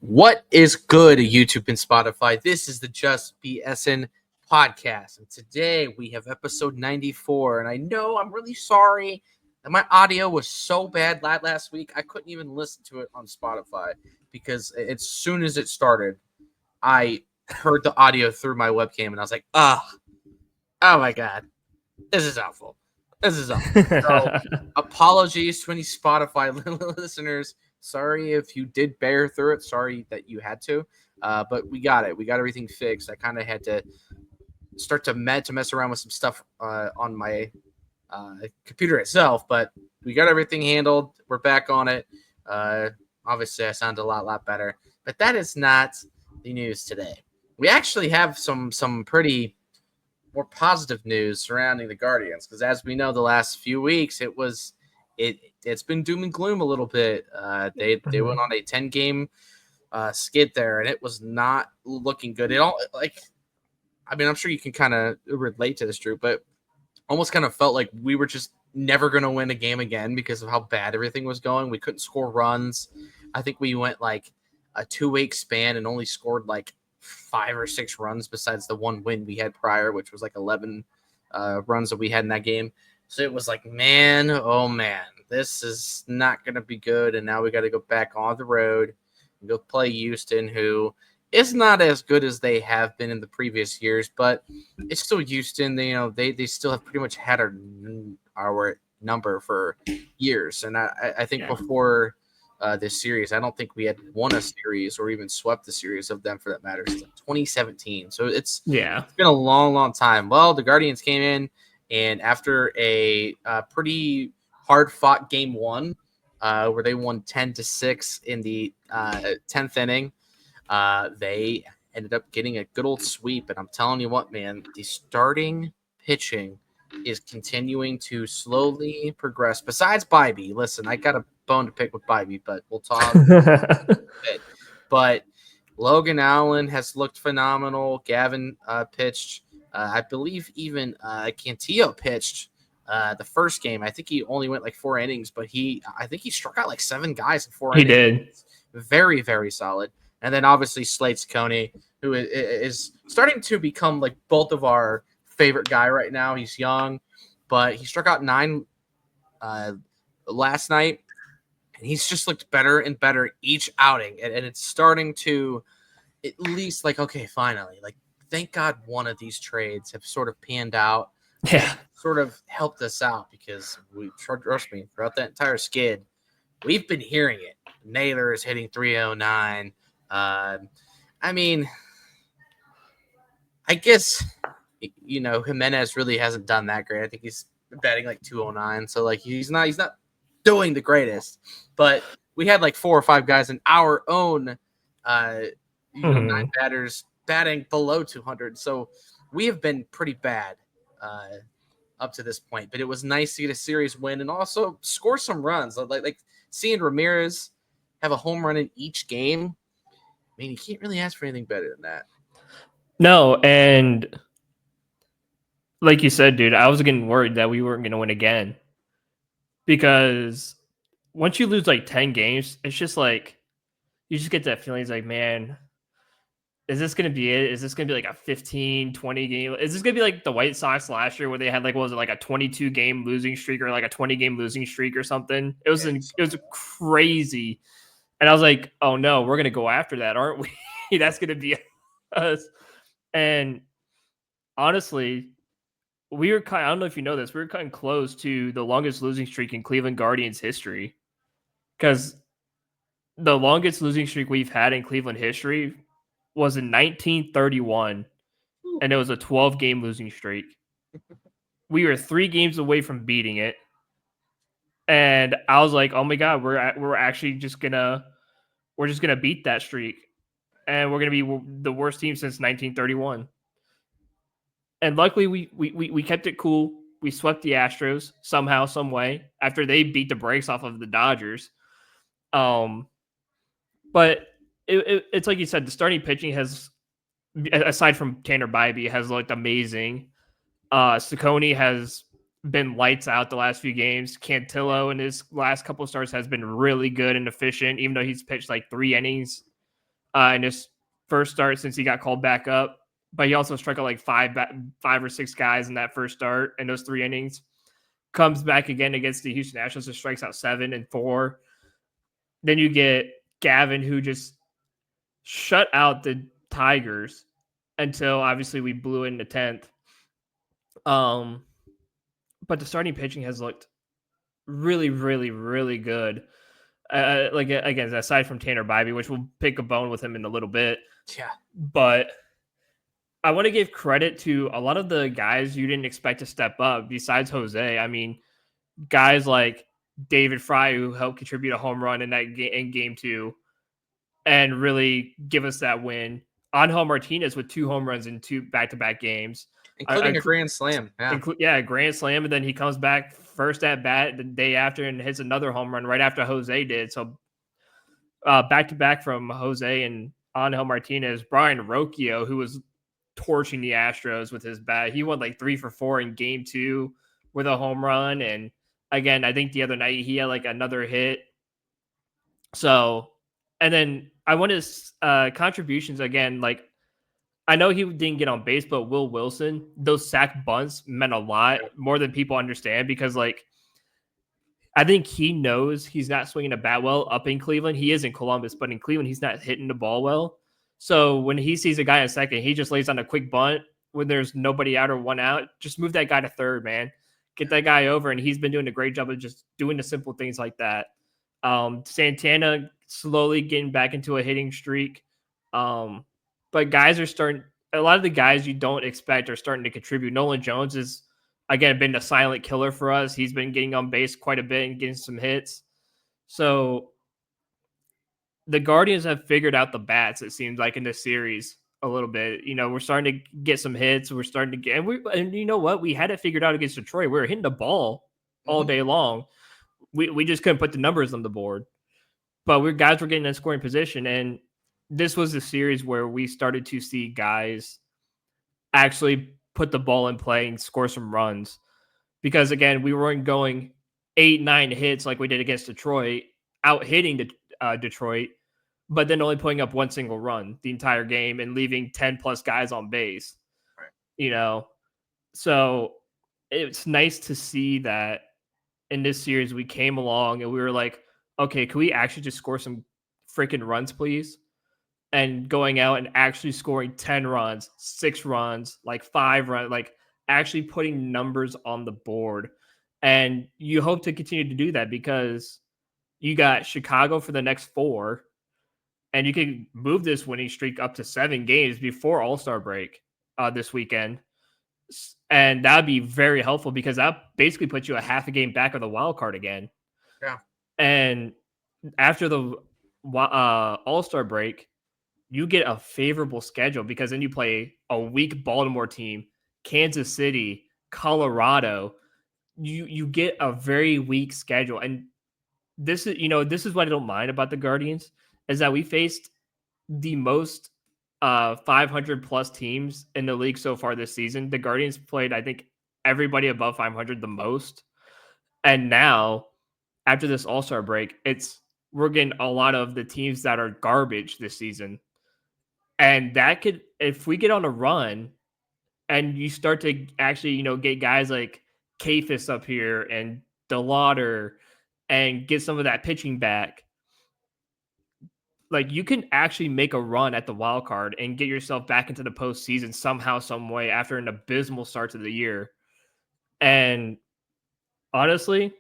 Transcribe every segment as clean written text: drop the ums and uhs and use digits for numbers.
What is good, YouTube and Spotify? This is the Just BSN podcast. And today we have episode 94. And I know I'm really sorry that my audio was so bad last week. I couldn't even listen to it on Spotify because as soon as it started, I heard the audio through my webcam and I was like, oh my God, this is awful. This is awful. So apologies to any Spotify listeners. Sorry if you did bear through it. Sorry that you had to. But we got it. We got everything fixed. I kind of had to start to mess around with some stuff on my computer itself, but we got everything handled. We're back on it. Obviously, I sound a lot better. But that is not the news today. We actually have some pretty more positive news surrounding the Guardians, because as we know, the last few weeks it's been doom and gloom a little bit. They went on a 10-game skid there, and it was not looking good. I'm sure you can kind of relate to this, Drew, but almost kind of felt like we were just never going to win a game again because of how bad everything was going. We couldn't score runs. I think we went like a 2-week span and only scored like 5 or 6 runs besides the one win we had prior, which was like 11 runs that we had in that game. So it was like, man, oh man, this is not going to be good. And now we got to go back on the road and go play Houston, who is not as good as they have been in the previous years, but it's still Houston. They still have pretty much had our number for years. And I think before this series, I don't think we had won a series or even swept the series of them, for that matter, since 2017. So it's been a long time. Well, the Guardians came in, and after a pretty hard-fought game one, where they won 10-6 in the 10th inning, they ended up getting a good old sweep. And I'm telling you what, man, the starting pitching is continuing to slowly progress. Besides Bybee, listen, I got a bone to pick with Bybee, but we'll talk. But Logan Allen has looked phenomenal. Gavin pitched. I believe even Cantillo pitched the first game. I think he only went like 4 innings, but I think he struck out like 7 guys in 4 innings. He did. Very, very solid. And then obviously Slade Ciccone, who is starting to become like both of our favorite guy right now. He's young, but he struck out 9 last night, and he's just looked better and better each outing. And it's starting to at least like, okay, finally, like, thank God one of these trades have sort of panned out. Yeah. Sort of helped us out, because trust me, throughout that entire skid, we've been hearing it. Naylor is hitting 309. I mean, I guess, Jimenez really hasn't done that great. I think he's batting like 209. So like he's not doing the greatest, but we had like 4 or 5 guys in our own 9 batters batting below 200. So we have been pretty bad up to this point, but it was nice to get a series win and also score some runs. Like seeing Ramirez have a home run in each game. I mean, you can't really ask for anything better than that. No, and like you said, dude, I was getting worried that we weren't going to win again, because once you lose like 10 games, it's just like you just get that feeling. It's like, man, is this going to be it? Is this going to be like a 15, 20 game? Is this going to be like the White Sox last year where they had like, what was it, like a 22 game losing streak or like a 20 game losing streak or something? It was crazy. And I was like, oh no, we're going to go after that, aren't we? That's going to be us. And honestly, I don't know if you know this, we were cutting close to the longest losing streak in Cleveland Guardians history, because the longest losing streak we've had in Cleveland history was in 1931, and it was a 12-game losing streak. We were 3 games away from beating it, and I was like, "Oh my God, we're actually just gonna beat that streak, and we're gonna be the worst team since 1931." And luckily, we kept it cool. We swept the Astros somehow, some way, after they beat the brakes off of the Dodgers. But it's like you said, the starting pitching has, aside from Tanner Bybee, has looked amazing. Ciccone has been lights out the last few games. Cantillo in his last couple of starts has been really good and efficient, even though he's pitched like 3 innings in his first start since he got called back up. But he also struck out like five or six guys in that first start in those 3 innings. Comes back again against the Houston Astros and strikes out 7 and 4. Then you get Gavin, who just shut out the Tigers until obviously we blew it in the 10th. But the starting pitching has looked really, really, really good. Like again, aside from Tanner Bybee, which we'll pick a bone with him in a little bit. Yeah. But I want to give credit to a lot of the guys you didn't expect to step up besides Jose. I mean, guys like David Fry, who helped contribute a home run in that in game 2 and really give us that win. Angel Martinez with 2 home runs in 2 back-to-back games. Including a grand slam. Yeah, grand slam. And then he comes back first at bat the day after and hits another home run right after Jose did. So back-to-back from Jose and Angel Martinez. Brian Rocchio, who was torching the Astros with his bat. He went like 3 for 4 in game 2 with a home run. And again, I think the other night he had like another hit. So, and then I want his contributions again. Like, I know he didn't get on base, but Will Wilson, those sack bunts meant a lot more than people understand because, like, I think he knows he's not swinging a bat well up in Cleveland. He is in Columbus, but in Cleveland, he's not hitting the ball well. So when he sees a guy in second, he just lays on a quick bunt when there's nobody out or 1 out. Just move that guy to third, man. Get that guy over, and he's been doing a great job of just doing the simple things like that. Santana slowly getting back into a hitting streak. But guys are starting – a lot of the guys you don't expect are starting to contribute. Nolan Jones is – again, been a silent killer for us. He's been getting on base quite a bit and getting some hits. So the Guardians have figured out the bats, it seems like, in this series a little bit. You know, we're starting to get some hits. We're starting to get – and you know what? We had it figured out against Detroit. We were hitting the ball all day long. We just couldn't put the numbers on the board. But guys were getting in scoring position. And this was the series where we started to see guys actually – put the ball in play and score some runs. Because again, we weren't going 8-9 hits like we did against Detroit, out hitting Detroit, but then only putting up 1 single run the entire game and leaving 10 plus guys on base. Right. You know, so it's nice to see that in this series we came along and we were like, okay, can we actually just score some freaking runs, please? And going out and actually scoring 10 runs, 6 runs, like 5 runs, like actually putting numbers on the board. And you hope to continue to do that because you got Chicago for the next 4, and you can move this winning streak up to 7 games before All-Star break this weekend. And that'd be very helpful because that basically puts you a half a game back of the wild card again. Yeah. And after the All-Star break, you get a favorable schedule because then you play a weak Baltimore team, Kansas City, Colorado. You get a very weak schedule. And this is what I don't mind about the Guardians is that we faced the most 500 plus teams in the league so far this season. The Guardians played, I think, everybody above 500 the most. And now after this All-Star break, we're getting a lot of the teams that are garbage this season. And that could, if we get on a run and you start to actually, get guys like Kafis up here and DeLauder and get some of that pitching back, like you can actually make a run at the wild card and get yourself back into the postseason somehow, some way after an abysmal start to the year. And honestly,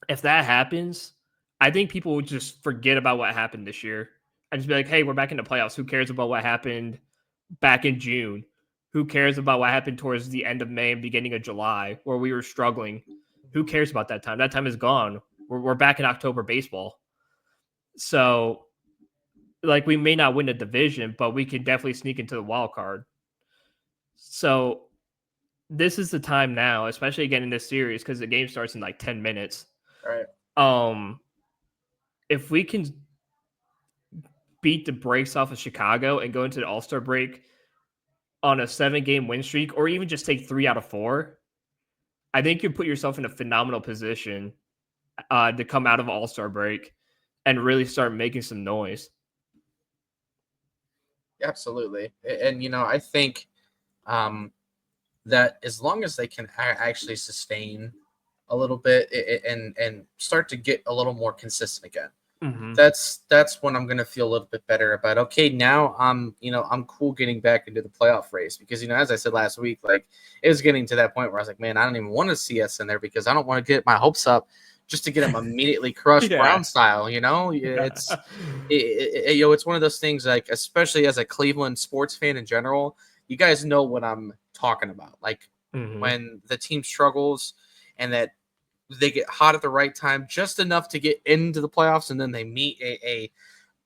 if that happens, I think people would just forget about what happened this year. I'd just be like, hey, we're back in the playoffs. Who cares about what happened back in June? Who cares about what happened towards the end of May and beginning of July where we were struggling? Who cares about that time? That time is gone. We're back in October baseball. So, like, we may not win the division, but we can definitely sneak into the wild card. So, this is the time now, especially again in this series, because the game starts in like 10 minutes. All right. If we can beat the brakes off of Chicago and go into the All-Star break on a 7-game win streak, or even just take 3 out of 4, I think you put yourself in a phenomenal position to come out of All-Star break and really start making some noise. Absolutely. And I think um, that as long as they can actually sustain a little bit and start to get a little more consistent again, Hmm. that's when I'm gonna feel a little bit better about, okay, now I'm cool getting back into the playoff race, because as I said last week, like, it was getting to that point where I was like, man, I don't even want to see us in there, because I don't want to get my hopes up just to get them immediately crushed Yeah. Brown style. It's one of those things, like, especially as a Cleveland sports fan in general, you guys know what I'm talking about. Like, Hmm. when the team struggles and that they get hot at the right time, just enough to get into the playoffs, and then they meet a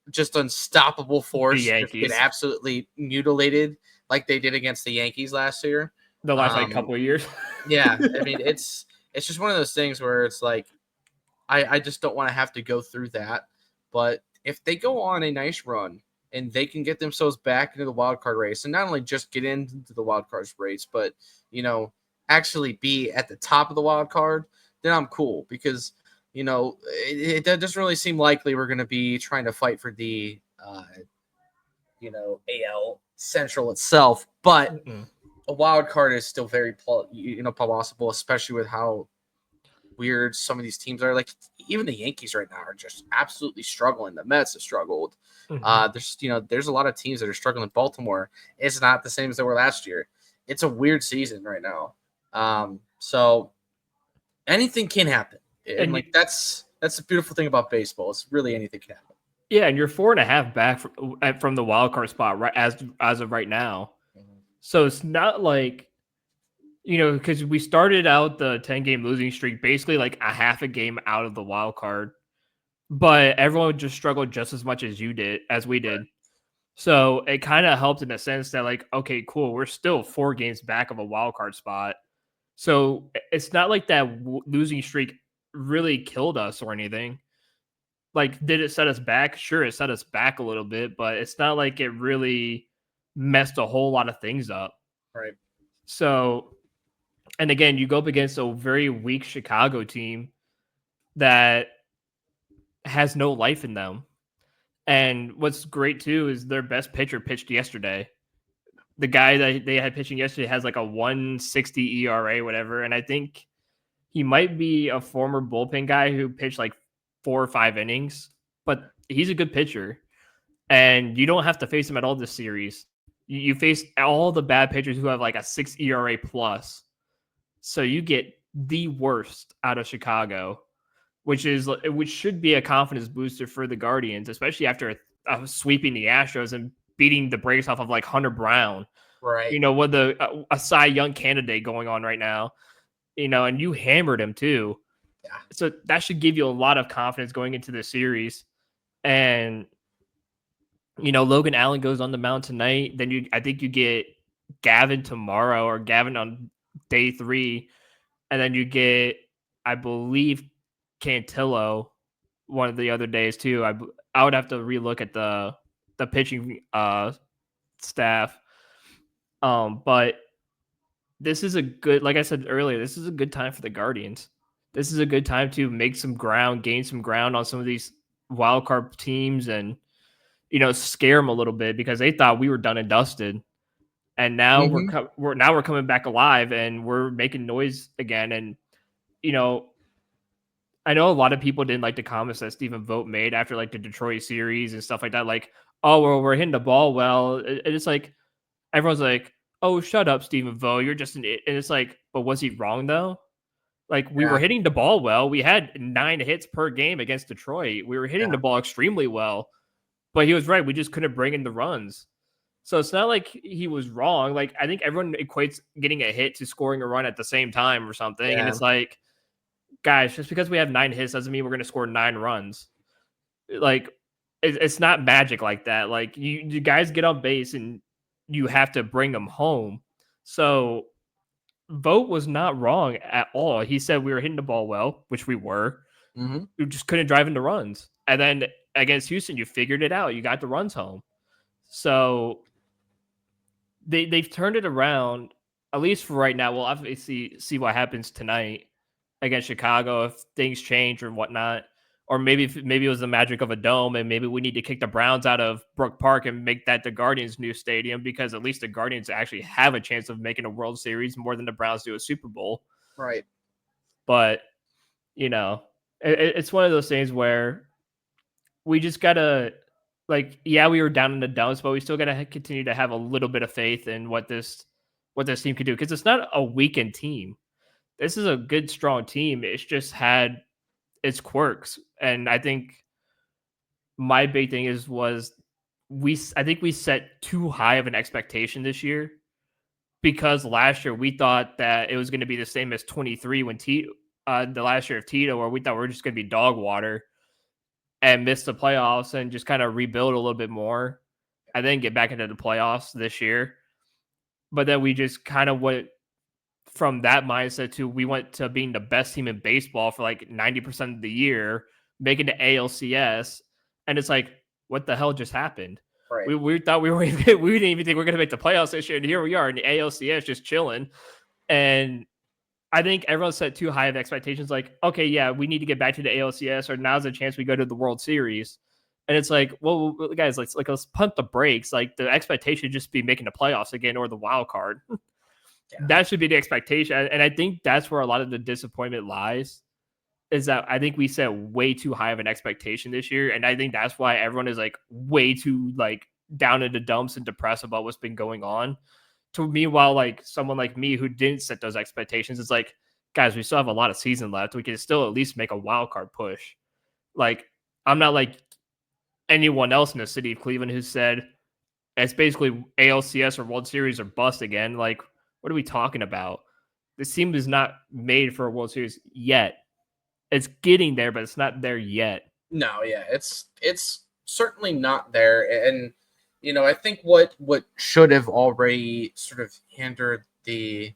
just unstoppable The force and just get Yankees, absolutely mutilated, like they did against the Yankees last year. the last like Um, couple of years. yeah, I mean, it's just one of those things where it's like, I just don't want to have to go through that. But if they go on a nice run and they can get themselves back into the wild card race, and not only just get into the wild card race, but you know, actually be at the top of the wild card, then I'm cool, because it doesn't really seem likely we're going to be trying to fight for the AL Central itself, but Mm-mm. a wild card is still very possible, especially with how weird some of these teams are. Like, even the Yankees right now are just absolutely struggling. The Mets have struggled. Hmm. There's a lot of teams that are struggling. Baltimore is not the same as they were last year. It's a weird season right now. So anything can happen, and And you, like that's the beautiful thing about baseball. It's really anything can happen. yeah, and you're 4.5 back from the wild card spot right as of right now. So it's not like because we started out the 10-game losing streak basically like a half a game out of the wild card, but everyone just struggled just as much as we Right. did. So it kind of helped in a sense that like, okay, cool, we're still 4 games back of a wild card spot. So it's not like that losing streak really killed us or anything. Like, did it set us back? Sure, it set us back a little bit, but it's not like it really messed a whole lot of things up. Right. So, and again, you go up against a very weak Chicago team that has no life in them. And what's great too is their best pitcher pitched yesterday. The guy that they had pitching yesterday has like a 160 ERA, whatever. And I think he might be a former bullpen guy who pitched like 4 or 5 innings, but he's a good pitcher. And you don't have to face him at all this series. You face all the bad pitchers who have like a 6 ERA plus. So you get the worst out of Chicago, which should be a confidence booster for the Guardians, especially after sweeping the Astros and beating the brakes off of like Hunter Brown. Right. With a Cy Young candidate going on right now. And you hammered him too. Yeah. So that should give you a lot of confidence going into the series. And Logan Allen goes on the mound tonight. Then I think you get Gavin tomorrow or Gavin on day 3, and then you get, I believe, Cantillo one of the other days too. I would have to relook at the pitching staff. But this is a good, like I said earlier, this is a good time for the Guardians. This is a good time to make some ground, gain some ground on some of these wild card teams, and scare them a little bit because they thought we were done and dusted, and now Mm-hmm. we're coming back alive and we're making noise again. And you know, I know a lot of people didn't like the comments that Stephen Vogt made after like the Detroit series and stuff like that. Like, oh, well, we're hitting the ball well. It's like everyone's like, oh, shut up, Stephen Vogt. You're just an. And it's like, but was he wrong though? Like, we were Yeah. hitting the ball well. We had 9 hits per game against Detroit. We were hitting Yeah. the ball extremely well. But he was right. We just couldn't bring in the runs. So it's not like he was wrong. Like, I think everyone equates getting a hit to scoring a run at the same time or something. And Yeah. it's like, guys, just because we have 9 hits doesn't mean we're going to score 9 runs. Like, it's not magic like that. Like, you guys get on base and you have to bring them home. So Vogt was not wrong at all. He said we were hitting the ball well, which we were. Mm-hmm. We just couldn't drive into runs. And then against Houston, you figured it out. You got the runs home. So they've turned it around, at least for right now. We'll obviously see what happens tonight against Chicago if things change or whatnot. or maybe it was the magic of a dome, and maybe we need to kick the Browns out of Brook Park and make that the Guardians' new stadium, because at least the Guardians actually have a chance of making a World Series more than the Browns do a Super Bowl. Right. But it's one of those things where we just gotta, like, yeah, we were down in the dumps, but we still gotta continue to have a little bit of faith in what this team could do, because it's not a weakened team. This is a good, strong team. It's just had its quirks, and I think my big thing was I think we set too high of an expectation this year, because last year we thought that it was going to be the same as 23 when the last year of Tito, where we thought we were just going to be dog water and miss the playoffs and just kind of rebuild a little bit more and then get back into the playoffs this year. But then we just kind of went from that mindset to we went to being the best team in baseball for like 90% of the year, making the ALCS, and it's like, what the hell just happened? Right. We thought we didn't even think we were going to make the playoffs this year, and here we are in the ALCS just chilling. And I think everyone set too high of expectations. Like, okay, yeah, we need to get back to the ALCS, or now's a chance we go to the World Series. And it's like, well, guys, let's pump the brakes. Like, the expectation should just be making the playoffs again or the wild card. Yeah. That should be the expectation. And I think that's where a lot of the disappointment lies, is that I think we set way too high of an expectation this year. And I think that's why everyone is like way too like down in the dumps and depressed about what's been going on. To meanwhile, like someone like me who didn't set those expectations, it's like, guys, we still have a lot of season left. We can still at least make a wild card push. Like, I'm not like anyone else in the city of Cleveland who said it's basically ALCS or World Series or bust again. Like, what are we talking about? This team is not made for a World Series yet. It's getting there, but it's not there yet. No, yeah, it's certainly not there. And I think what should have already sort of hindered the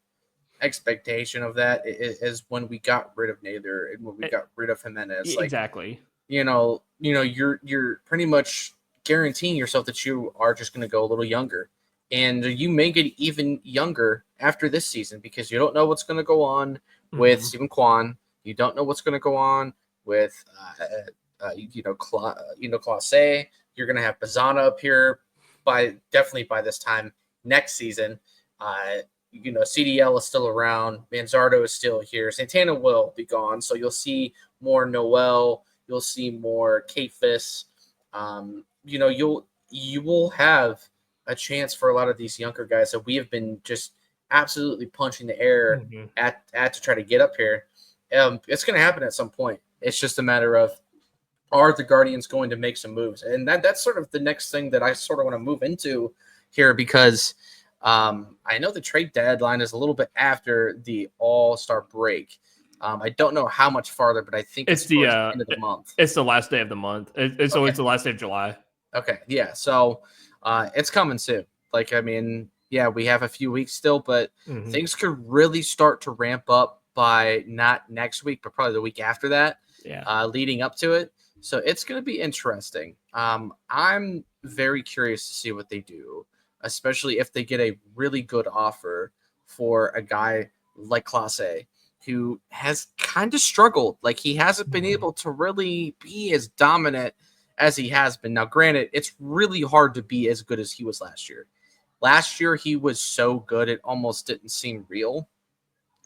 expectation of that is when we got rid of Nader and when we got rid of Jimenez. Like, Exactly. You're pretty much guaranteeing yourself that you are just going to go a little younger, and you may get even younger after this season because you don't know what's going to go on with Stephen Kwan. You don't know what's going to go on with Clase. You're going to have Bazana up here definitely by this time next season. CDL is still around. Manzardo is still here. Santana will be gone, so you'll see more Noel. You'll see more Kafis. You will have a chance for a lot of these younger guys that we have been just absolutely punching the air at to try to get up here. It's going to happen at some point. It's just a matter of, are the Guardians going to make some moves? And that's sort of the next thing that I sort of want to move into here, because I know the trade deadline is a little bit after the All-Star break. I don't know how much farther, but I think it's the end of the month. It's the last day of the month. It's always the last day of July. Okay, yeah. So it's coming soon. Like, I mean, yeah, we have a few weeks still, but things could really start to ramp up by not next week, but probably the week after that. Yeah. Leading up to it. So it's going to be interesting. I'm very curious to see what they do, especially if they get a really good offer for a guy like Clase, who has kind of struggled. Like, he hasn't been able to really be as dominant as he has been. Now, granted, it's really hard to be as good as he was last year. Last year, he was so good, it almost didn't seem real.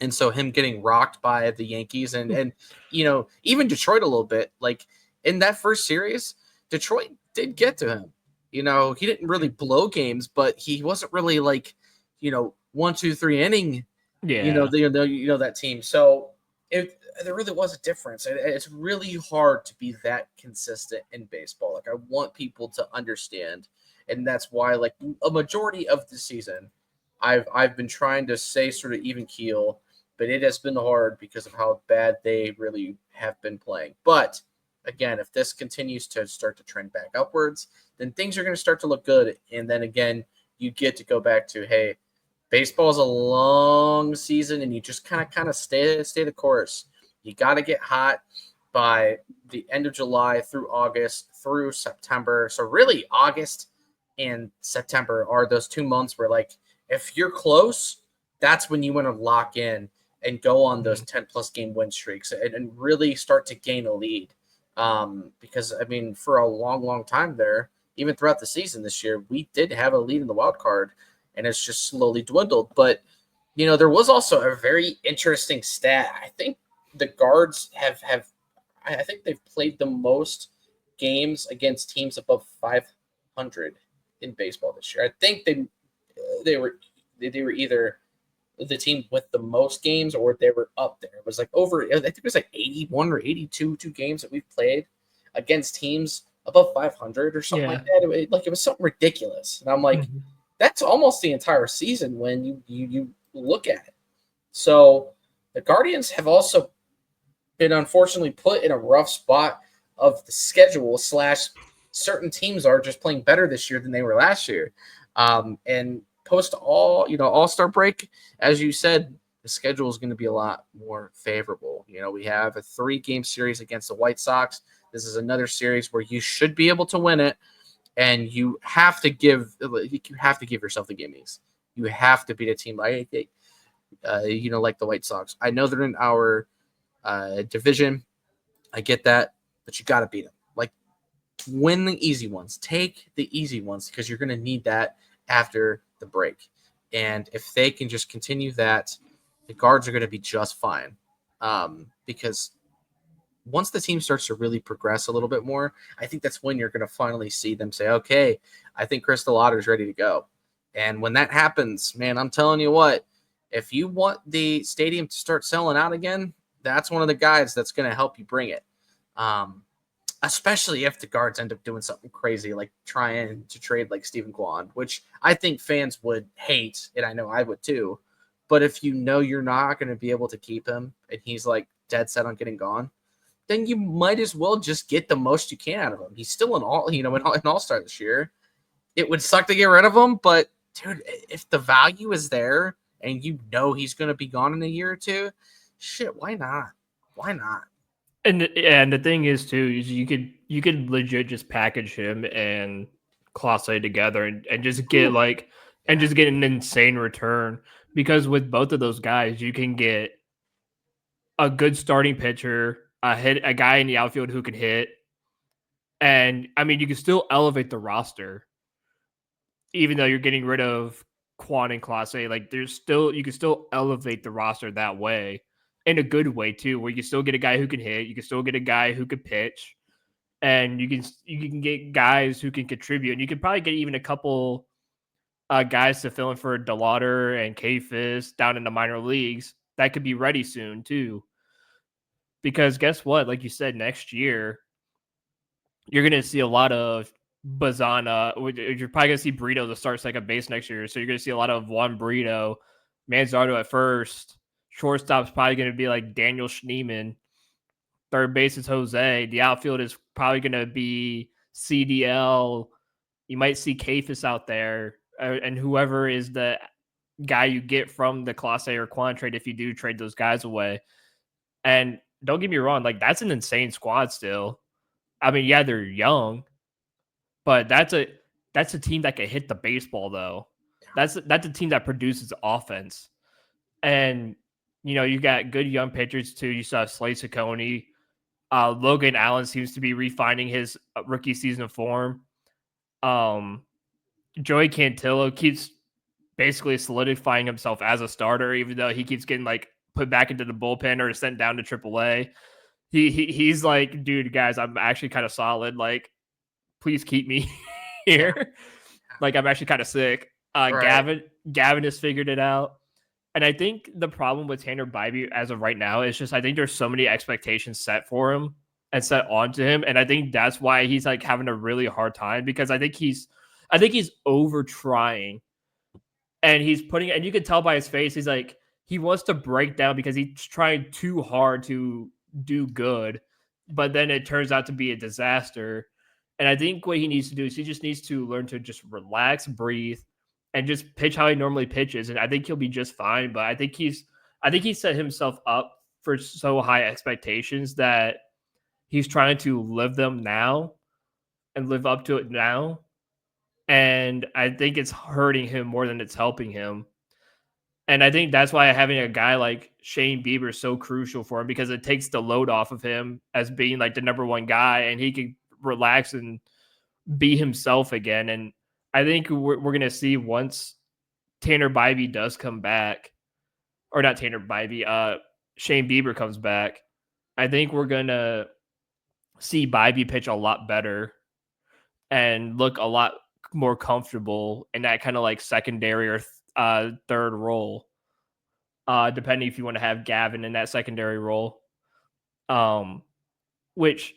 And so him getting rocked by the Yankees and even Detroit a little bit, like in that first series, Detroit did get to him. He didn't really blow games, but he wasn't really like, 1, 2, 3 inning. Yeah. That team. So there really was a difference. It's really hard to be that consistent in baseball. Like, I want people to understand, and that's why, like, a majority of the season, I've been trying to stay sort of even keel, but it has been hard because of how bad they really have been playing. But again, if this continues to start to trend back upwards, then things are going to start to look good. And then again, you get to go back to, hey, baseball is a long season, and you just kind of stay the course. You got to get hot by the end of July through August through September. So really, August and September are those 2 months where, like, if you're close, that's when you want to lock in and go on those 10-plus game win streaks and really start to gain a lead. Because I mean, for a long, long time there, even throughout the season this year, we did have a lead in the wild card, and it's just slowly dwindled. But there was also a very interesting stat. I think the guards have I think they've played the most games against teams above 500 in baseball this year. I think they were they were either the team with the most games or they were up there. It was like over, I think it was like 81 or 82 games that we've played against teams above 500 or something Yeah. like that. It was something ridiculous. And I'm like, Mhm. that's almost the entire season when you look at it. So the Guardians have also been unfortunately put in a rough spot of the schedule slash certain teams are just playing better this year than they were last year. And post All Star break, as you said, the schedule is going to be a lot more favorable. We have a 3-game series against the White Sox. This is another series where you should be able to win it, and you have to give yourself the gimmies. You have to beat a team like like the White Sox. I know they're in our division. I get that, but you got to beat them. Like, win the easy ones. Take the easy ones because you're going to need that after the break. And if they can just continue that, the guards are going to be just fine. Because once the team starts to really progress a little bit more, I think that's when you're going to finally see them say, okay, I think Crystal Otter's ready to go. And when that happens, man, I'm telling you what, if you want the stadium to start selling out again, that's one of the guys that's going to help you bring it. Um, Especially if the guards end up doing something crazy like trying to trade like Stephen Kwan, which I think fans would hate, and I know I would too. But if you know you're not going to be able to keep him and he's like dead set on getting gone, then you might as well just get the most you can out of him. He's still an all-star this year. It would suck to get rid of him, but dude, if the value is there and he's going to be gone in a year or two, shit, why not? Why not? And the thing is too is you could legit just package him and Classe together and just get Ooh, like and yeah. just get an insane return because with both of those guys you can get a good starting pitcher, a guy in the outfield who can hit, and I mean you can still elevate the roster even though you're getting rid of Quan and Classe. Like there's still you can still elevate the roster that way in a good way too, where you can still get a guy who can hit, you can still get a guy who can pitch, and you can get guys who can contribute, and you can probably get even a couple guys to fill in for DeLauder and K-Fist down in the minor leagues that could be ready soon too. Because guess what? Like you said, next year you're going to see a lot of Bazana. You're probably going to see Brito to start second base next year. So you're going to see a lot of Juan Brito, Manzardo at first. Shortstop's probably going to be like Daniel Schneemann. Third base is Jose. The outfield is probably going to be CDL. You might see Kafis out there, and whoever is the guy you get from the Class A or Quan trade if you do trade those guys away. And don't get me wrong, like that's an insane squad still. I mean, yeah, they're young, but that's a team that can hit the baseball though. That's a team that produces offense. And you got good young pitchers too. You saw Slade Ciccone. Logan Allen seems to be refining his rookie season form. Um, Joey Cantillo keeps basically solidifying himself as a starter, even though he keeps getting like put back into the bullpen or sent down to AAA. He's like, dude, guys, I'm actually kind of solid. Like, please keep me Yeah. here. Like, I'm actually kind of sick. Right. Gavin has figured it out. And I think the problem with Tanner Bybee as of right now is just I think there's so many expectations set for him and set onto him, and I think that's why he's like having a really hard time because I think he's over trying, and he's putting and you can tell by his face he's like he wants to break down because he's trying too hard to do good, but then it turns out to be a disaster. And I think what he needs to do is he just needs to learn to just relax, breathe, and just pitch how he normally pitches. And I think he'll be just fine. But I think he set himself up for so high expectations that he's trying to live them now and live up to it now. And I think it's hurting him more than it's helping him. And I think that's why having a guy like Shane Bieber is so crucial for him, because it takes the load off of him as being like the number one guy, and he can relax and be himself again. And I think we're going to see once Tanner Bybee does come back, or not Tanner Bybee, Shane Bieber comes back. I think we're going to see Bybee pitch a lot better and look a lot more comfortable in that kind of like secondary or third role, depending if you want to have Gavin in that secondary role. Which,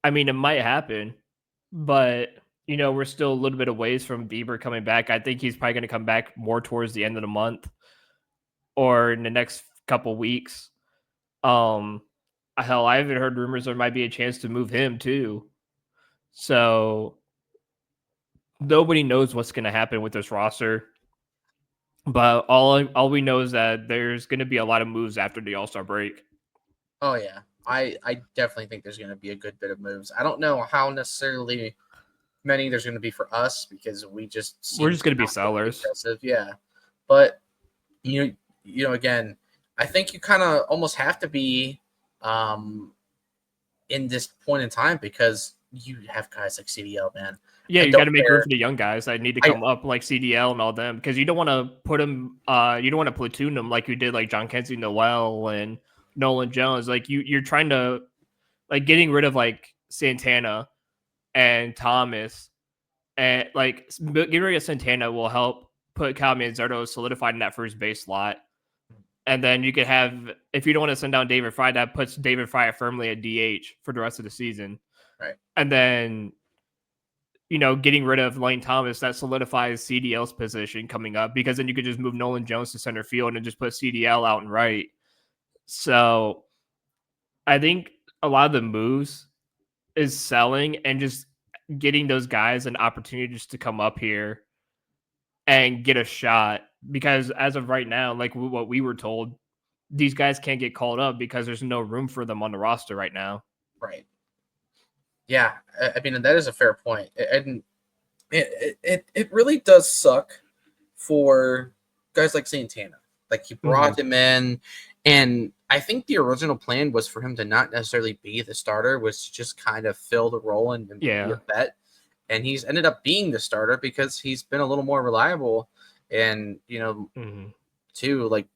I mean, it might happen, but we're still a little bit of ways from Bieber coming back. I think he's probably going to come back more towards the end of the month or in the next couple weeks. Um, hell, I haven't heard rumors there might be a chance to move him too. So nobody knows what's going to happen with this roster. But all we know is that there's going to be a lot of moves after the All-Star break. Oh yeah, I definitely think there's going to be a good bit of moves. I don't know how necessarily many there's going to be for us because we just We're seem just going to be not really sellers. aggressive. Yeah, but again, I think you kind of almost have to be in this point in time because you have guys like CDL, man. Yeah, I you got don't to make room care. for the young guys that need to I come up, like CDL and all them, because you don't want to put them, you don't want to platoon them like you did, like John Kenzie Noel and Nolan Jones. Like you're trying to like getting rid of like Santana and Thomas, and like getting rid of Santana will help put Kyle Manzardo solidified in that first base slot. And then you could have, if you don't want to send down David Fry, that puts David Fry firmly at DH for the rest of the season. right. And then getting rid of Lane Thomas, that solidifies CDL's position coming up, because then you could just move Nolan Jones to center field and just put CDL out and right. So I think a lot of the moves is selling and just getting those guys an opportunity just to come up here and get a shot. Because as of right now, like what we were told, these guys can't get called up because there's no room for them on the roster right now. Right. Yeah, I mean that is a fair point, and it really does suck for guys like Santana. Like he brought him in, and I think the original plan was for him to not necessarily be the starter, was to just kind of fill the role and be a vet. And he's ended up being the starter because he's been a little more reliable, and too like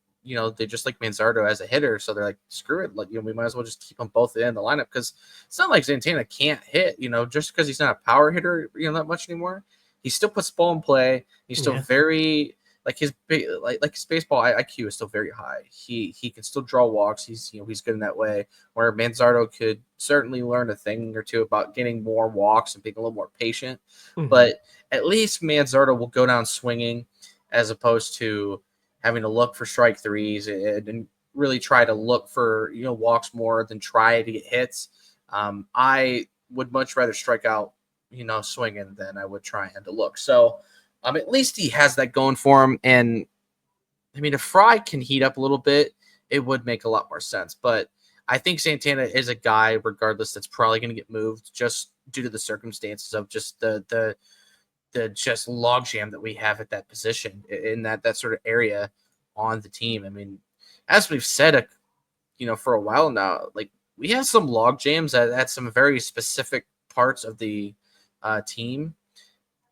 they just like Manzardo as a hitter, so they're like, screw it, like we might as well just keep them both in the lineup because it's not like Santana can't hit, just because he's not a power hitter, that much anymore. He still puts ball in play. He's still very like his baseball IQ is still very high. He can still draw walks. He's he's good in that way. Where Manzardo could certainly learn a thing or two about getting more walks and being a little more patient. But at least Manzardo will go down swinging, as opposed to having to look for strike threes and really try to look for walks more than try to get hits. I would much rather strike out swinging than I would try and to look. So at least he has that going for him. And I mean, if Fry can heat up a little bit, it would make a lot more sense. But I think Santana is a guy, regardless, that's probably going to get moved just due to the circumstances of just the just logjam that we have at that position in that sort of area on the team. I mean, as we've said, for a while now, like we have some log jams at some very specific parts of the team,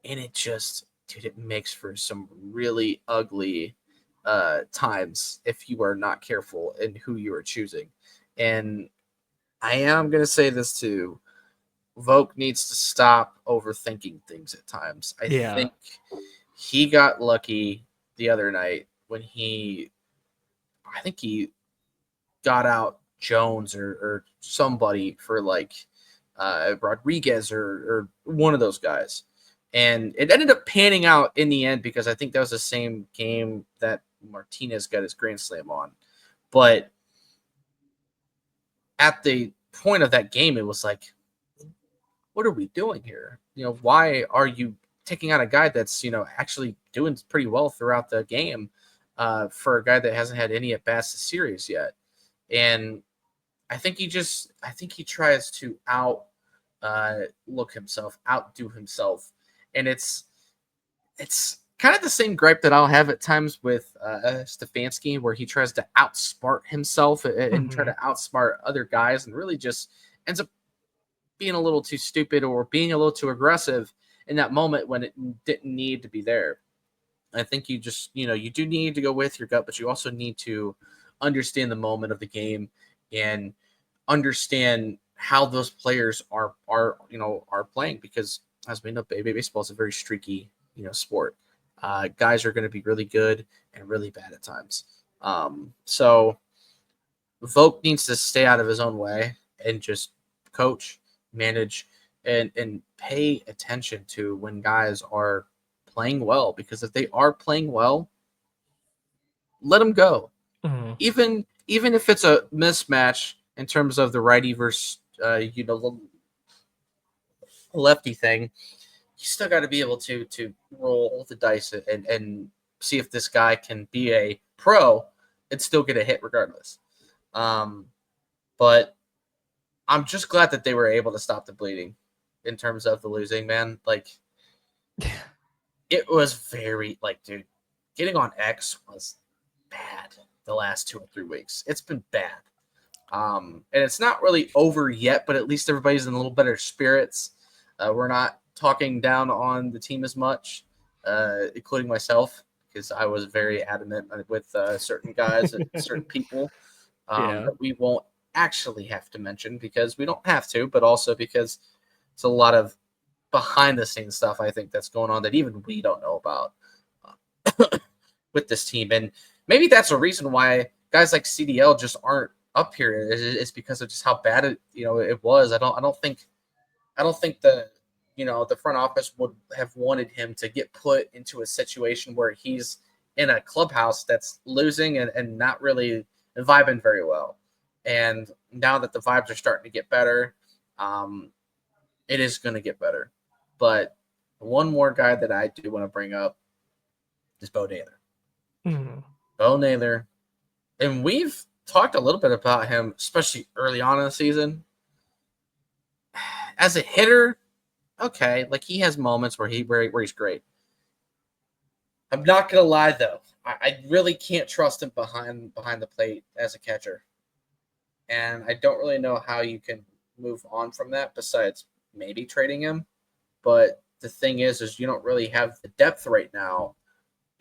and it just, dude, it makes for some really ugly times if you are not careful in who you are choosing. And I am gonna say this too. Vogt needs to stop overthinking things at times. I think he got lucky the other night when I think he got out Jones or somebody for like Rodriguez or one of those guys. And it ended up panning out in the end because I think that was the same game that Martinez got his grand slam on. But at the point of that game, it was like, what are we doing here? Why are you taking out a guy that's, actually doing pretty well throughout the game for a guy that hasn't had any at bats this series yet? And I think he tries to outdo himself. And it's kind of the same gripe that I'll have at times with Stefanski, where he tries to outsmart himself and try to outsmart other guys, and really just ends up being a little too stupid or being a little too aggressive in that moment when it didn't need to be there. I think you just, you do need to go with your gut, but you also need to understand the moment of the game and understand how those players are playing, because as we know, baseball is a very streaky sport. Guys are going to be really good and really bad at times. So Vogt needs to stay out of his own way and just coach, manage, and pay attention to when guys are playing well, because if they are playing well, let them go. Mm-hmm. Even if it's a mismatch in terms of the righty versus lefty thing, you still got to be able to roll the dice and see if this guy can be a pro and still get a hit regardless. But I'm just glad that they were able to stop the bleeding in terms of the losing, man. Like, it was very, dude, getting on X was bad the last 2 or 3 weeks. It's been bad. And it's not really over yet, but at least everybody's in a little better spirits. We're not talking down on the team as much, including myself, because I was very adamant with certain guys and certain people that we won't actually have to mention, because we don't have to, but also because it's a lot of behind the scenes stuff, I think, that's going on that even we don't know about with this team. And maybe that's a reason why guys like CDL just aren't up here, is because of just how bad it was. I don't think the the front office would have wanted him to get put into a situation where he's in a clubhouse that's losing and not really vibing very well. And now that the vibes are starting to get better, it is going to get better. But one more guy that I do want to bring up is Bo Naylor. Mm-hmm. Bo Naylor. And we've talked a little bit about him, especially early on in the season. As a hitter, okay, he has moments where he's great. I'm not gonna lie though, I really can't trust him behind the plate as a catcher, and I don't really know how you can move on from that besides maybe trading him. But the thing is you don't really have the depth right now,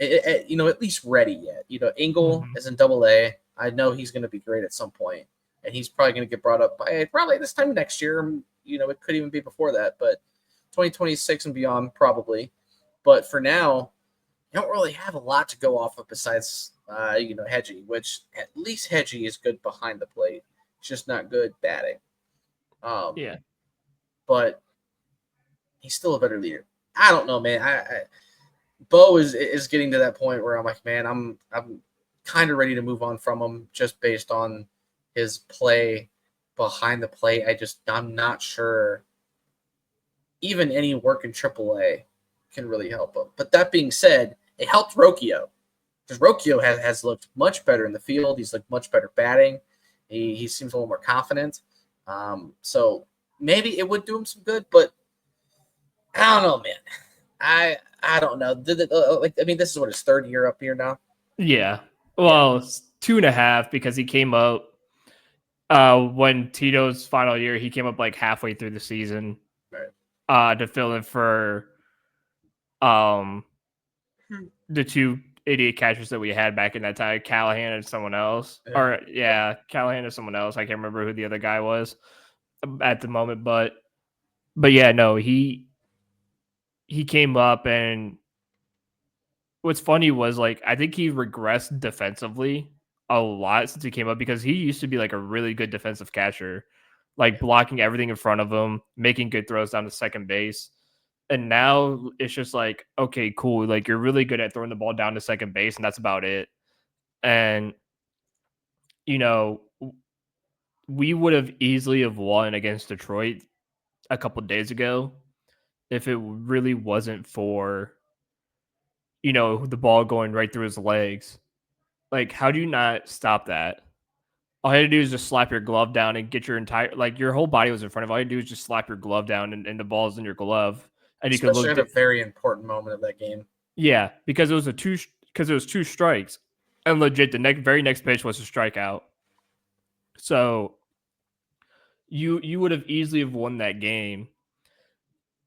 at least ready yet. Engel is in Double A. I know he's going to be great at some point, and he's probably going to get brought up by probably this time next year. It could even be before that, but 2026 and beyond probably. But for now, you don't really have a lot to go off of besides Hedgie, which at least Hedgie is good behind the plate. It's just not good batting. But he's still a better leader. I don't know, man. Bo is getting to that point where I'm like, man, I'm kind of ready to move on from him just based on his play behind the plate. I'm not sure even any work in AAA can really help him. But that being said, it helped Rocchio, because Rocchio has looked much better in the field. He's looked much better batting. He seems a little more confident. So maybe it would do him some good, but I don't know, man. I don't know. This is what, his third year up here now? Yeah. Well, it's 2.5, because he came up when Tito's final year. He came up halfway through the season, right, to fill in for the two idiot catchers that we had back in that time, Callahan and someone else. Callahan and someone else. I can't remember who the other guy was at the moment, but yeah, no, he came up, and what's funny was I think he regressed defensively a lot since he came up, because he used to be a really good defensive catcher, blocking everything in front of him, making good throws down to second base. And now it's just okay, cool. You're really good at throwing the ball down to second base, and that's about it. And, we would have easily have won against Detroit a couple days ago if it really wasn't for, the ball going right through his legs. How do you not stop that? All you had to do is just slap your glove down and get your entire, your whole body was in front of. All you do is just slap your glove down, and the ball's in your glove. And especially at a very important moment of that game. Yeah, because it was two strikes, and legit the very next pitch was a strikeout. So you would have easily have won that game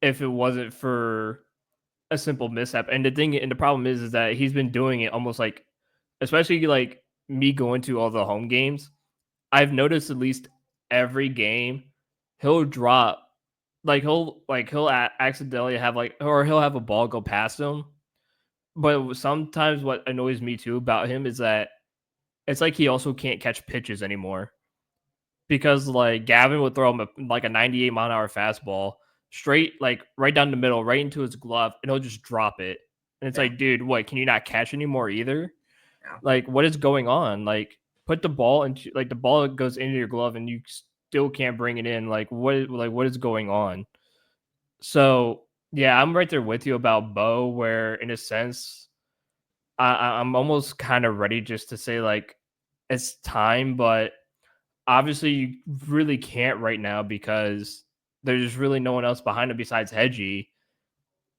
if it wasn't for a simple mishap. And the problem is that he's been doing it almost like, especially like me going to all the home games. I've noticed at least every game he'll drop accidentally have or he'll have a ball go past him. But sometimes what annoys me too about him is that it's like he also can't catch pitches anymore, because like Gavin would throw him like a 98-mile-an-hour fastball straight, like right down the middle, right into his glove, and he'll just drop it. And it's Yeah, like, dude, what? Can you not catch anymore either? yeah, Like, what is going on? Like, put the ball into, like, the ball goes into your glove and you still can't bring it in. What is going on? So yeah, I'm right there with you about Bo, where in a sense, I'm almost kind of ready just to say like it's time, but obviously you really can't right now because there's really no one else behind him besides Hedgie.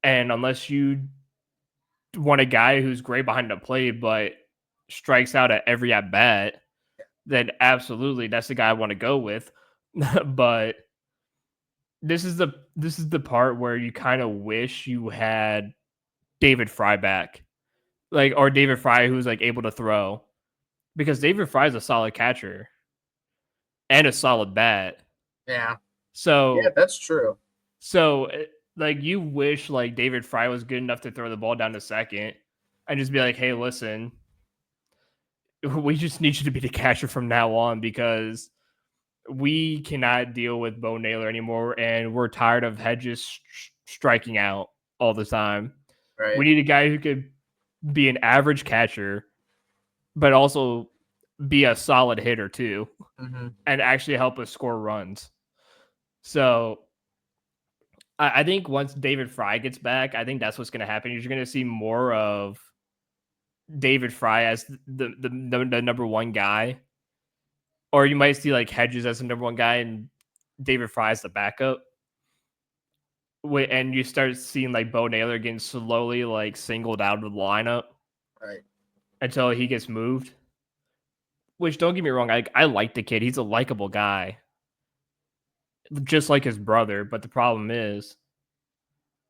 And unless you want a guy who's great behind the plate but strikes out at every at bat, then absolutely that's the guy I want to go with. But this is the part where you kind of wish you had David Fry back. Like, or David Fry who's like able to throw. Because David Fry is a solid catcher and a solid bat. yeah, yeah. So That's true. So, like, you wish like David Fry was good enough to throw the ball down to second and just be like, "Hey, listen, we just need you to be the catcher from now on because we cannot deal with Bo Naylor anymore, and we're tired of Hedges striking out all the time. We Right. need a guy who could be an average catcher, but also be a solid hitter too, Mm-hmm. and actually help us score runs." So I think once David Fry gets back, I think that's what's going to happen. You're going to see more of David Fry as the number one guy, or you might see like Hedges as the number one guy and David Fry as the backup. And you start seeing like Bo Naylor getting slowly like singled out of the lineup Right. until he gets moved. Which, don't get me wrong, I like the kid. He's a likable guy, just like his brother. But the problem is,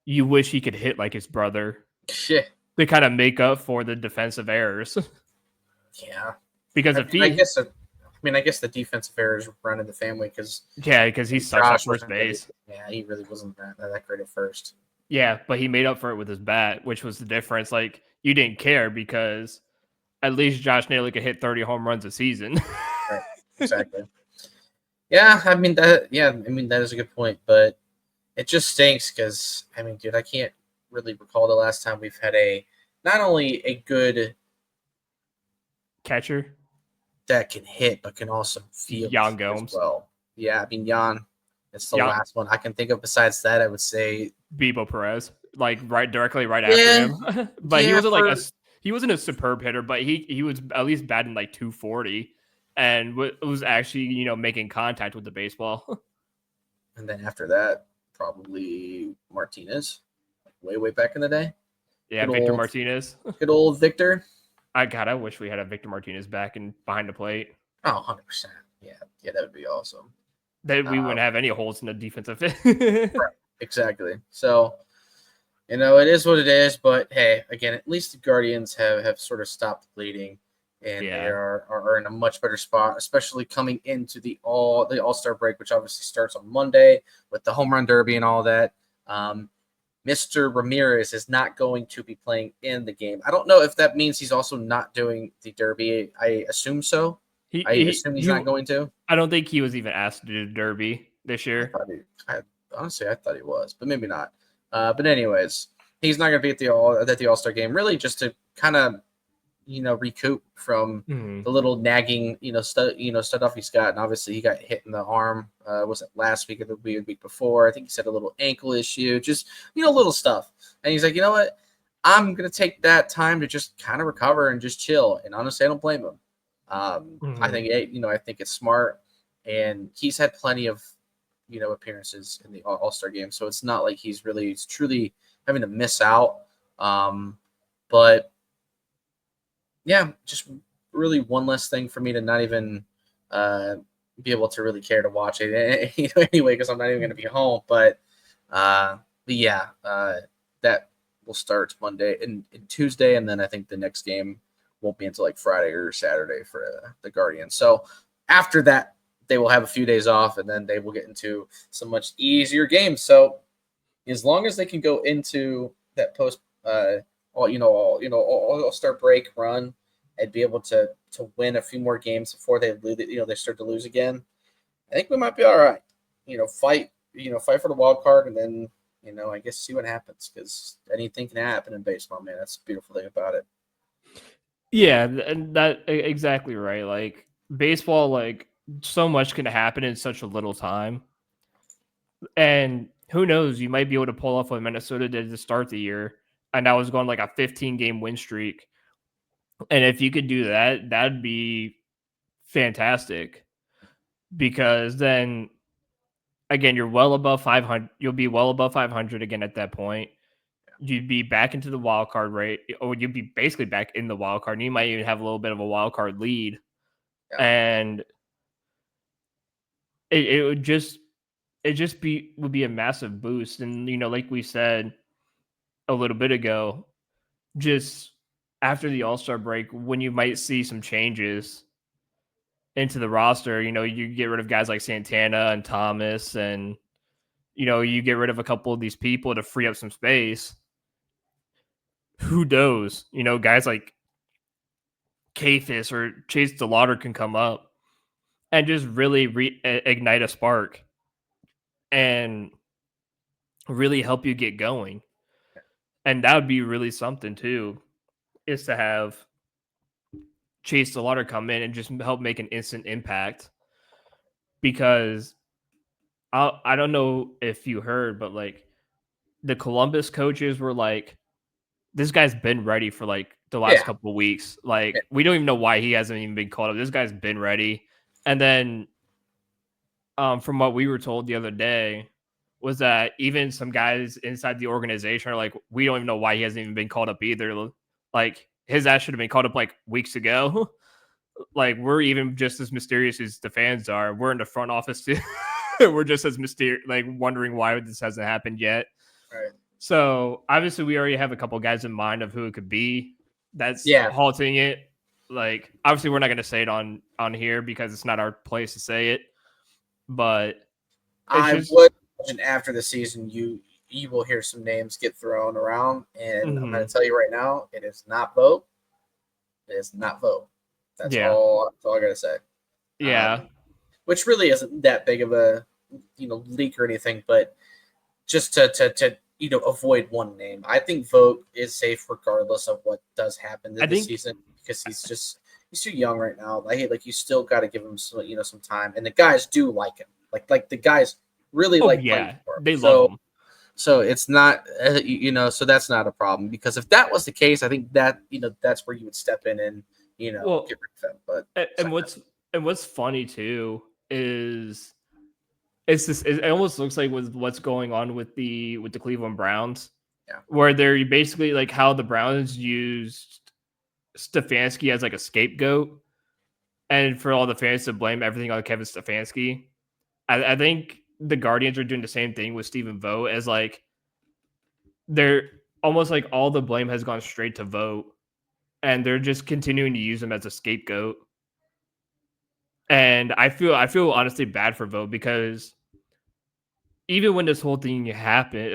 you wish he could hit like his brother Shit. to kind of make up for the defensive errors. Yeah. Because I if mean, I he, guess. I guess the defensive errors run in the family because yeah, because he sucks at Josh first wasn't really. base. Yeah, he really wasn't that great at first. Yeah, but he made up for it with his bat, which was the difference. Like, you didn't care because at least Josh Naylor could hit 30 home runs a season. Right. Exactly. Yeah, I mean that. Yeah, I mean that is a good point, but it just stinks because I mean, dude, I can't really recall the last time we've had a not only a good Catcher, that can hit but can also field Jan as Gomes, well. Yeah, I mean Jan. It's the Jan, last one I can think of. Besides that, I would say Bebo Perez, like directly right after yeah, him. But he yeah. wasn't like For he wasn't a superb hitter, but he was at least batting like 240 and was actually making contact with the baseball. and then after that, probably Martinez, way back in the day. Yeah, Good Victor old, Martinez. good old Victor. I wish we had a Victor Martinez back and behind the plate. Oh, 100%. Yeah, yeah, that would be awesome. That we Uh, wouldn't have any holes in the defensive. right, exactly. So, it is what it is. But hey, again, at least the Guardians have sort of stopped bleeding, and they Yeah. are in a much better spot, especially coming into the All-Star break, which obviously starts on Monday with the home run derby and all that. Mr. Ramirez is not going to be playing in the game. I don't know if that means he's also not doing the derby. I assume so. He, I he assume he's he not going to. I don't think he was even asked to do the Derby this I year. thought he. Honestly, I thought he was, but maybe not. But anyways, he's not going to be at the All Star game. Really, just to kind of recoup from Mhm. the little nagging stuff he's got. And obviously, he got hit in the arm. Was it last week or the week before? I think he said a little ankle issue. Just little stuff. And he's like, you know what? I'm going to take that time to just kind of recover and just chill. And honestly, I don't blame him. I Mhm. think I think it's smart, and he's had plenty of appearances in the All Star game, so it's not like he's truly having to miss out. But yeah, just really one less thing for me to not even uh, be able to really care to watch it anyway, because I'm not even going to be home. But yeah, that will start Monday and Tuesday, and then I think the next game won't be until like Friday or Saturday for the Guardians. So after that, they will have a few days off, and then they will get into some much easier games. So as long as they can go into that post, all star break run and be able to win a few more games before they lose, they start to lose again. I think we might be all right. Fight for the wild card, and then I guess see what happens because anything can happen in baseball, man. That's the beautiful thing about it. Yeah, and that exactly right. Like baseball, like so much can happen in such a little time. And who knows, you might be able to pull off what Minnesota did to start the year. And I was going like a 15-game win streak. And if you could do that, that'd be fantastic. Because then again, you're well above 500. You'll be well above 500 again at that point. You'd be back into the wild card rate, or you'd be basically back in the wild card. And you might even have a little bit of a wild card lead. Yeah. And it would just would be a massive boost. And like we said a little bit ago, just after the All-Star break, when you might see some changes into the roster, you get rid of guys like Santana and Thomas, and you get rid of a couple of these people to free up some space. Who knows? Guys like Kafis or Chase DeLauder can come up and just really ignite a spark and really help you get going. And that would be really something too, is to have Chase DeLauder come in and just help make an instant impact. Because I don't know if you heard, but like the Columbus coaches were like, this guy's been ready for like the last Yeah. couple of weeks. Yeah. Like, we don't even know why he hasn't even been called up. This guy's been ready. And then from what we were told the other day was that even some guys inside the organization are like, we don't even know why he hasn't even been called up either. Like, his ass should have been called up like weeks ago. Like, we're even just as mysterious as the fans are. We're in the front office too. We're just as mysterious, like wondering why this hasn't happened yet. Right. So obviously, we already have a couple guys in mind of who it could be. That's Yeah. halting it. Like, obviously, we're not going to say it on here because it's not our place to say it. But it's I just, would imagine after the season, you will hear some names get thrown around, and I'm going to tell you right now, it is not vote. It is not vote. That's yeah, all. That's all I got to say. yeah. Which really isn't that big of a leak or anything, but just to avoid one name, I think vote is safe regardless of what does happen I this think season because he's too young right now. Like you still got to give him some time, and the guys do like him. Like the guys really oh like playing yeah, for him. they love him. So it's not so that's not a problem because if that was the case, I think that that's where you would step in and Well, get rid of him. But and what's funny too is it's this. It almost looks like with what's going on with the Cleveland Browns, yeah, where they're basically like how the Browns used Stefanski as like a scapegoat, and for all the fans to blame everything on Kevin Stefanski. I think the Guardians are doing the same thing with Stephen Vogt, as like they're almost like all the blame has gone straight to Vogt, and they're just continuing to use him as a scapegoat. And I feel honestly bad for Vogt because even when this whole thing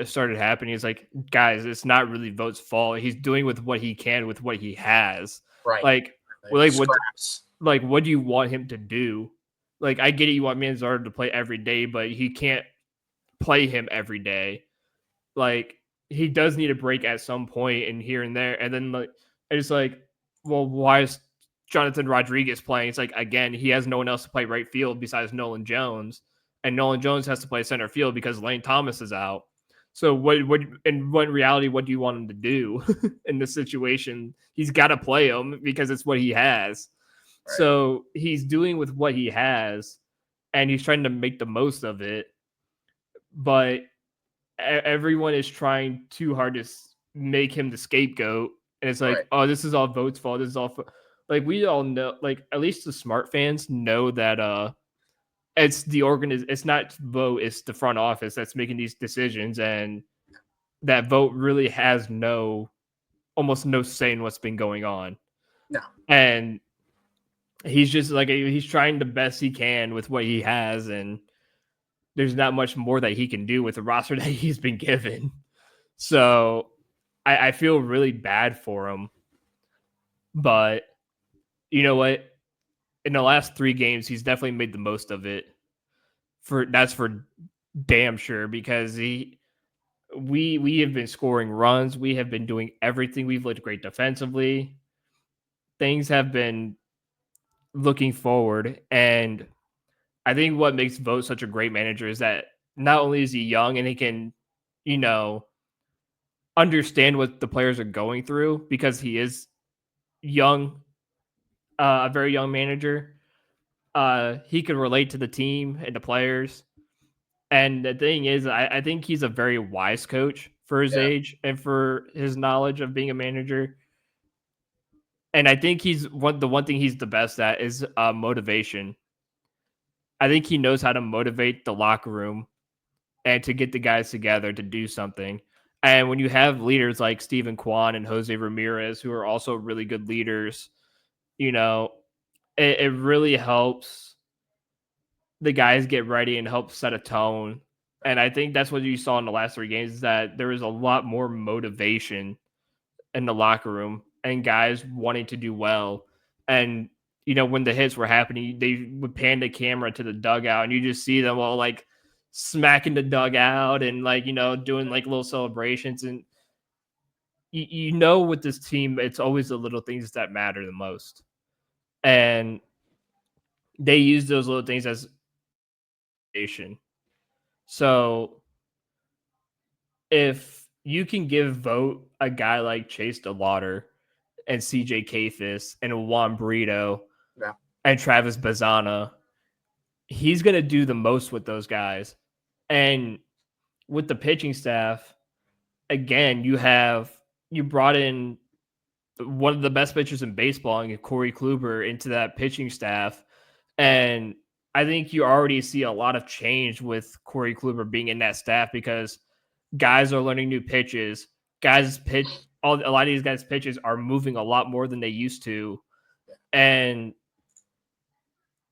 started happening, it's like, guys, it's not really Vogt's fault. He's doing with what he can with what he has. right. Like, like Scraps. what do you want him to do? Like, I get it, you want Manzardo to play every day, but he can't play him every day. Like, he does need a break at some point and here and there. And then like it's like, well, why is Jonathan Rodriguez playing? It's like, again, he has no one else to play right field besides Nolan Jones. And Nolan Jones has to play center field because Lane Thomas is out. So what in reality, what do you want him to do in this situation? He's got to play him because it's what he has. Right. So he's doing with what he has, and he's trying to make the most of it. But everyone is trying too hard to make him the scapegoat, And it's like, Right. oh, this is all Vogt's fault. This is all like we all know, like at least the smart fans know that it's the it's not Vogt, it's the front office that's making these decisions, and that Vogt really has almost no say in what's been going on. No. And he's just like he's trying the best he can with what he has, and there's not much more that he can do with the roster that he's been given. So I feel really bad for him. But you know what? In the last 3 games, he's definitely made the most of it. That's for damn sure, because we have been scoring runs. We have been doing everything. We've looked great defensively. Things have been looking forward. And I think what makes Vogt such a great manager is that not only is he young and he can, you know, understand what the players are going through because he is young, a very young manager. He can relate to the team and the players. And the thing is, I think he's a very wise coach for his Yeah. age and for his knowledge of being a manager. And I think the one thing he's the best at is motivation. I think he knows how to motivate the locker room and to get the guys together to do something. And when you have leaders like Stephen Kwan and Jose Ramirez, who are also really good leaders, you know, it really helps the guys get ready and help set a tone. And I think that's what you saw in the last 3 games is that there was a lot more motivation in the locker room and guys wanting to do well. And, you know, when the hits were happening, they would pan the camera to the dugout and you just see them all like smacking the dugout and like, you know, doing like little celebrations. And you know, with this team, it's always the little things that matter the most. And they use those little things as motivation. So if you can give Vogt a guy like Chase DeLauder and CJ Kafis and Juan Burrito Yeah. and Travis Bazana, he's going to do the most with those guys. And with the pitching staff, again, you brought in one of the best pitchers in baseball and Corey Kluber into that pitching staff. And I think you already see a lot of change with Corey Kluber being in that staff because guys are learning new pitches. A lot of these guys' pitches are moving a lot more than they used to. And,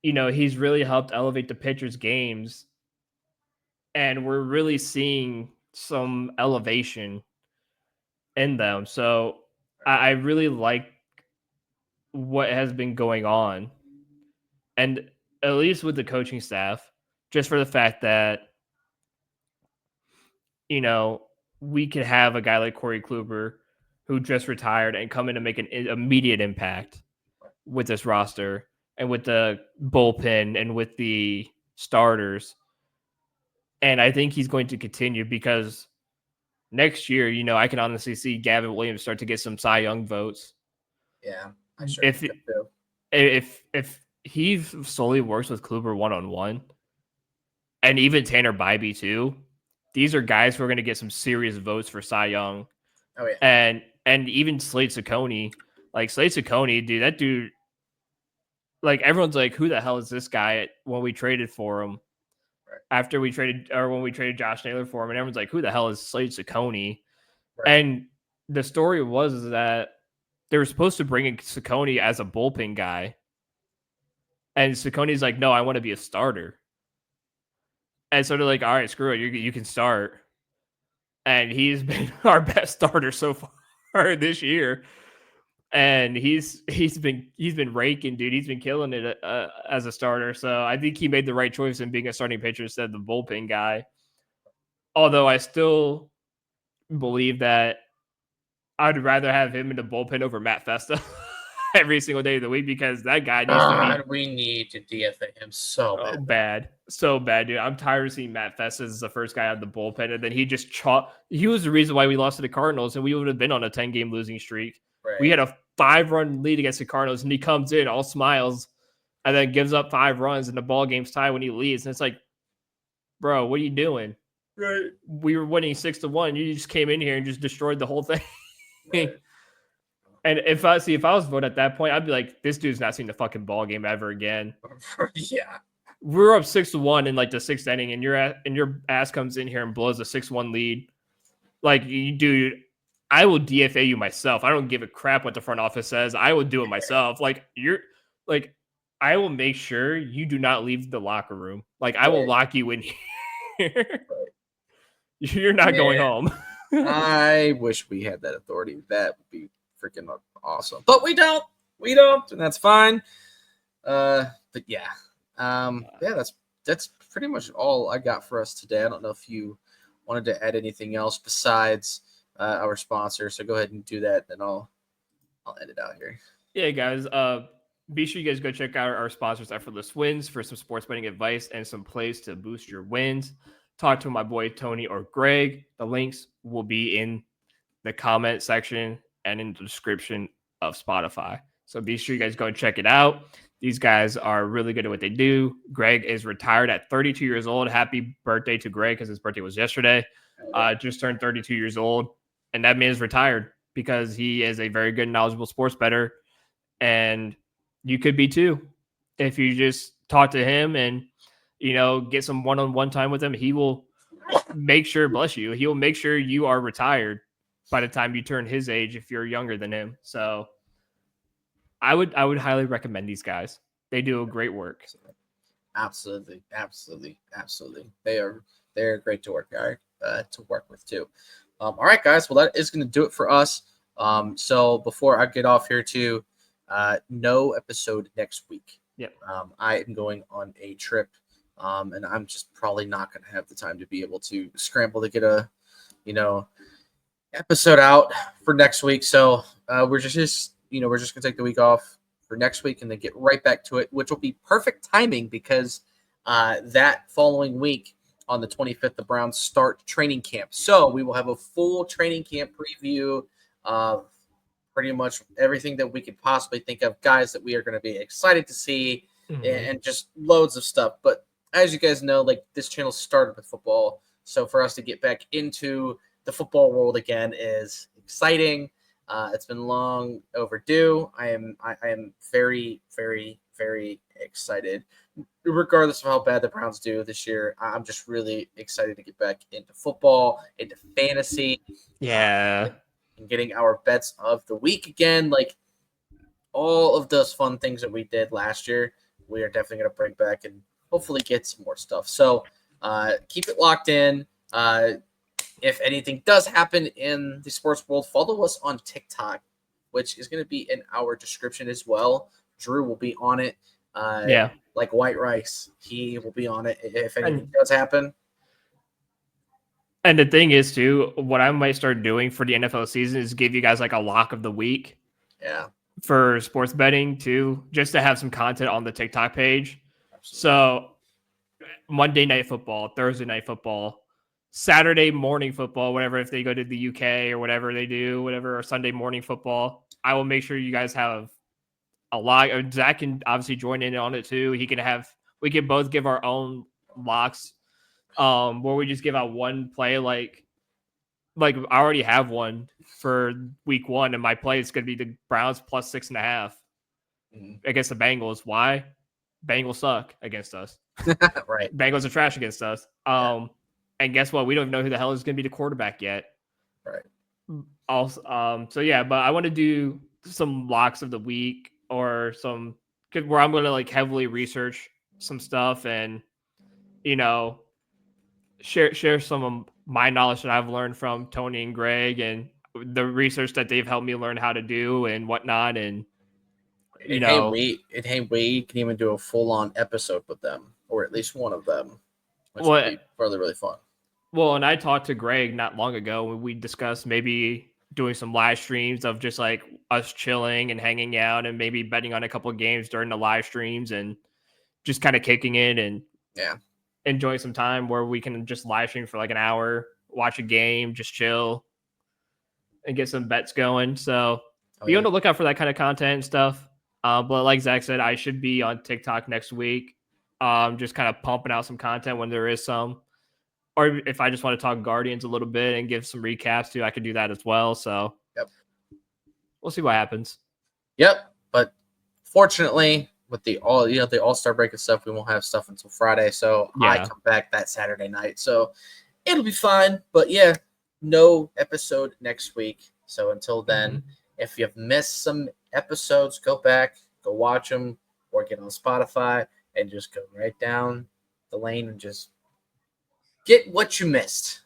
you know, he's really helped elevate the pitchers' games. And we're really seeing some elevation in them. So I really like what has been going on. And at least with the coaching staff, just for the fact that, you know, we could have a guy like Corey Kluber who just retired and come in and make an immediate impact with this roster and with the bullpen and with the starters. And I think he's going to continue because next year, you know, I can honestly see Gavin Williams start to get some Cy Young votes. Yeah, I sure If could too. if he solely works with Kluber one-on-one, and even Tanner Bybee too, these are guys who are going to get some serious votes for Cy Young. Oh yeah. And even Slade Ciccone, like Slade Ciccone, dude, that dude, like everyone's like, who the hell is this guy? When we traded for him, Right. after we traded or when we traded Josh Naylor for him, and everyone's like, who the hell is Slade Ciccone? Right. And the story was that they were supposed to bring in Ciccone as a bullpen guy, and Ciccone's like, no, I want to be a starter. And so they're like, all right, screw it, you can start. And he's been our best starter so far this year. And he's been raking, dude. He's been killing it as a starter. So I think he made the right choice in being a starting pitcher instead of the bullpen guy. Although I still believe that I'd rather have him in the bullpen over Matt Festa every single day of the week because that guy needs to be. We need to DFA him so bad. So bad, dude. I'm tired of seeing Matt Festa as the first guy out of the bullpen, and then he just he was the reason why we lost to the Cardinals, and we would have been on a 10-game losing streak. Right. We had a 5-run lead against the Cardinals, and he comes in all smiles, and then gives up 5 runs, and the ball game's tied when he leaves. And it's like, bro, what are you doing? Right. We were winning 6-1. You just came in here and just destroyed the whole thing. Right. And if I was voted at that point, I'd be like, this dude's not seen the fucking ball game ever again. Yeah. We're up 6-1 in like the sixth inning, and your ass comes in here and blows a 6-1 lead. Like, you, dude, I will DFA you myself. I don't give a crap what the front office says. I will do it myself. Like, I will make sure you do not leave the locker room. Like, I will lock you in here. You're not going home. I wish we had that authority. That would be freaking awesome. But we don't. We don't, and that's fine. But yeah. Yeah, that's pretty much all I got for us today. I don't know if you wanted to add anything else besides our sponsor. So go ahead and do that, and I'll end it out here. Yeah, guys. Be sure you guys go check out our sponsors, Effortless Wins, for some sports betting advice and some plays to boost your wins. Talk to my boy Tony or Greg. The links will be in the comment section and in the description of Spotify. So be sure you guys go and check it out. These guys are really good at what they do. Greg is retired at 32 years old. Happy birthday to Greg, because his birthday was yesterday. Just turned 32 years old. And that man is retired because he is a very good, knowledgeable sports bettor. And you could be too. If you just talk to him and, get some one-on-one time with him, he will make sure, bless you, he will make sure you are retired by the time you turn his age if you're younger than him. So I would highly recommend these guys. They do a great work. Absolutely. They're great to work with too. All right, guys. Well, that is going to do it for us. So before I get off here too, no episode next week. Yep. I am going on a trip, and I'm just probably not going to have the time to be able to scramble to get a, episode out for next week. So we're just going to take the week off for next week and then get right back to it, which will be perfect timing because that following week on the 25th, the Browns start training camp. So we will have a full training camp preview of pretty much everything that we could possibly think of, guys that we are going to be excited to see, and just loads of stuff. But as you guys know, like, this channel started with football. So for us to get back into the football world again is exciting. It's been long overdue. I am very, very, very excited. Regardless of how bad the Browns do this year, I'm just really excited to get back into football, into fantasy. Yeah. And getting our bets of the week again. Like, all of those fun things that we did last year, we are definitely going to bring back and hopefully get some more stuff. So keep it locked in. If anything does happen in the sports world, follow us on TikTok, which is going to be in our description as well. Drew will be on it. Like White Rice, he will be on it if anything does happen. And the thing is, too, what I might start doing for the NFL season is give you guys like a lock of the week. Yeah. For sports betting, too, just to have some content on the TikTok page. Absolutely. So Monday Night Football, Thursday Night Football, Saturday morning football, whatever, if they go to the UK or whatever they do, whatever, or Sunday morning football, I will make sure you guys have a lot. Zach can obviously join in on it too. We can both give our own locks, where we just give out one play. Like I already have one for week 1, and my play is going to be the Browns plus 6.5 against the Bengals. Why? Bengals suck against us. Right. Bengals are trash against us. And guess what? We don't know who the hell is going to be the quarterback yet. Right. Also, so yeah, but I want to do some locks of the week or some where I'm going to like heavily research some stuff and, share some of my knowledge that I've learned from Tony and Greg and the research that they've helped me learn how to do and whatnot. And, we can even do a full-on episode with them, or at least one of them, which would be really, really fun. Well, and I talked to Greg not long ago when we discussed maybe doing some live streams of just like us chilling and hanging out and maybe betting on a couple of games during the live streams and just kind of kicking it and enjoying some time where we can just live stream for like an hour, watch a game, just chill and get some bets going. So be on the lookout for that kind of content and stuff. But like Zach said, I should be on TikTok next week. Just kind of pumping out some content when there is some. Or if I just want to talk Guardians a little bit and give some recaps too, I could do that as well. So, We'll see what happens. Yep. But fortunately, with the All-Star break and stuff, we won't have stuff until Friday. So I Yeah. come back that Saturday night. So it'll be fine. But yeah, no episode next week. So until then, if you've missed some episodes, go back, go watch them, or get on Spotify and just go right down the lane and just get what you missed.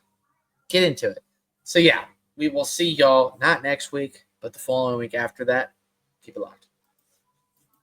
Get into it. So yeah, we will see y'all not next week, but the following week after that. Keep it locked.